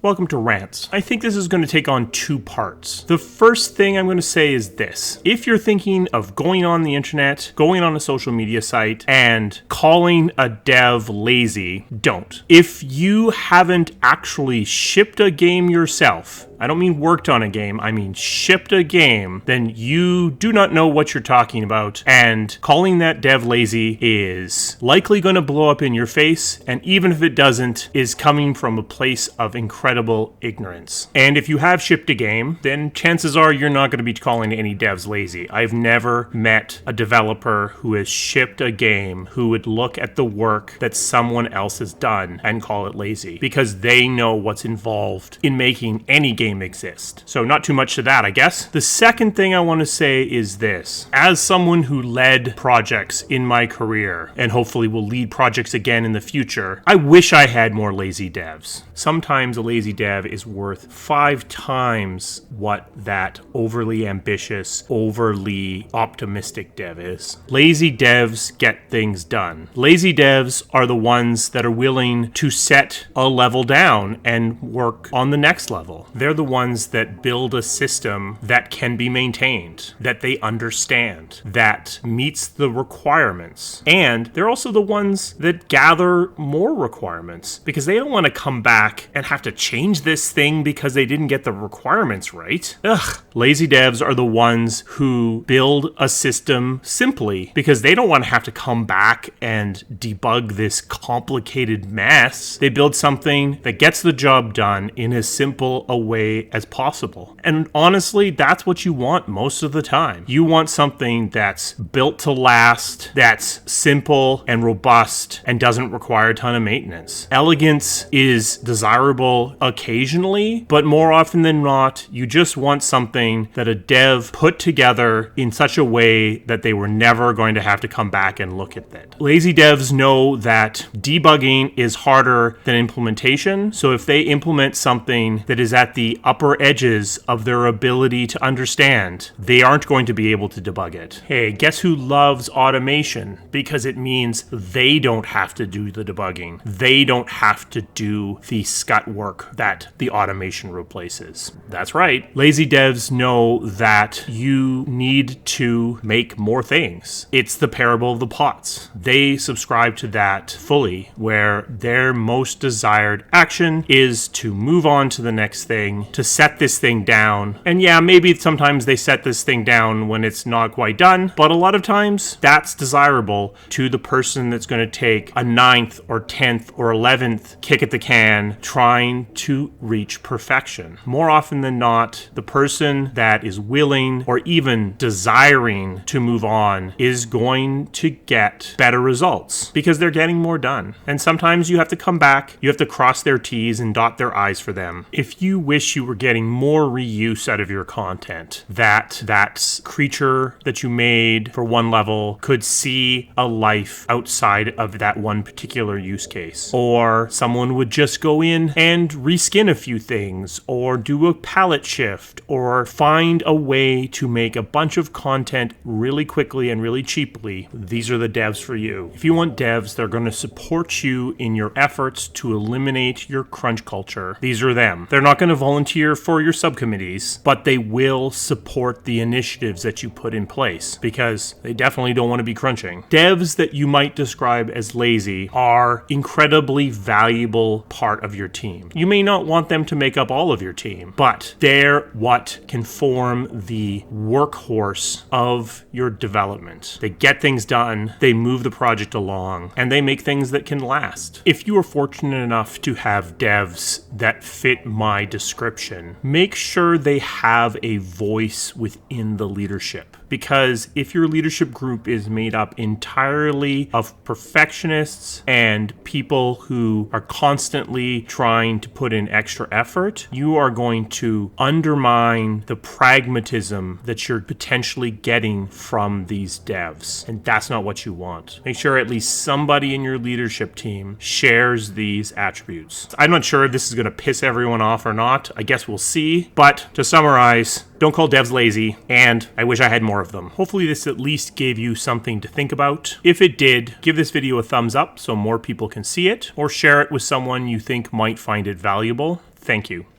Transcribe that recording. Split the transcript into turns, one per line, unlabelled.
Welcome to Rants. I think this is going to take on two parts. The first thing I'm going to say is this. If you're thinking of going on the internet, going on a social media site, and calling a dev lazy, don't. If you haven't actually shipped a game yourself, I don't mean worked on a game, I mean shipped a game, then you do not know what you're talking about, and calling that dev lazy is likely going to blow up in your face, and even if it doesn't, is coming from a place of incredible ignorance. And if you have shipped a game, then chances are you're not going to be calling any devs lazy. I've never met a developer who has shipped a game who would look at the work that someone else has done and call it lazy, because they know what's involved in making any game exist. So not too much to that, I guess. The second thing I want to say is this. As someone who led projects in my career, and hopefully will lead projects again in the future, I wish I had more lazy devs. Sometimes a lazy dev is worth 5 times what that overly ambitious, overly optimistic dev is. Lazy devs get things done. Lazy devs are the ones that are willing to set a level down and work on the next level. They're the ones that build a system that can be maintained, that they understand, that meets the requirements. And they're also the ones that gather more requirements because they don't want to come back and have to change this thing because they didn't get the requirements right. Lazy devs are the ones who build a system simply because they don't want to have to come back and debug this complicated mess. They build something that gets the job done in as simple a way as possible. And honestly, that's what you want most of the time. You want something that's built to last, that's simple and robust, and doesn't require a ton of maintenance. Elegance is desirable occasionally, but more often than not, you just want something that a dev put together in such a way that they were never going to have to come back and look at it. Lazy devs know that debugging is harder than implementation, so if they implement something that is at the upper edges of their ability to understand, they aren't going to be able to debug it. Hey, guess who loves automation? Because it means they don't have to do the debugging. They don't have to do the scut work that the automation replaces. That's right. Lazy devs know that you need to make more things. It's the parable of the pots. They subscribe to that fully, where their most desired action is to move on to the next thing, to set this thing down. And yeah, maybe sometimes they set this thing down when it's not quite done, but a lot of times that's desirable to the person that's going to take a 9th or 10th or 11th kick at the can trying to reach perfection. More often than not, the person that is willing or even desiring to move on is going to get better results because they're getting more done. And sometimes you have to come back, you have to cross their T's and dot their I's for them. If you wish you were getting more reuse out of your content, that creature that you made for one level could see a life outside of that one particular use case. Or someone would just go in and reskin a few things, or do a palette shift, or find a way to make a bunch of content really quickly and really cheaply. These are the devs for you. If you want devs that are going to support you in your efforts to eliminate your crunch culture, these are them. They're not going to volunteer for your subcommittees, but they will support the initiatives that you put in place because they definitely don't want to be crunching. Devs that you might describe as lazy are incredibly valuable part of your team. You may not want them to make up all of your team, but they're what can form the workhorse of your development. They get things done, they move the project along, and they make things that can last. If you are fortunate enough to have devs that fit my description, make sure they have a voice within the leadership. Because if your leadership group is made up entirely of perfectionists and people who are constantly trying to put in extra effort, you are going to undermine the pragmatism that you're potentially getting from these devs. And that's not what you want. Make sure at least somebody in your leadership team shares these attributes. I'm not sure if this is going to piss everyone off or not. I guess we'll see. But to summarize, don't call devs lazy, and I wish I had more of them. Hopefully this at least gave you something to think about. If it did, give this video a thumbs up so more people can see it, or share it with someone you think might find it valuable. Thank you.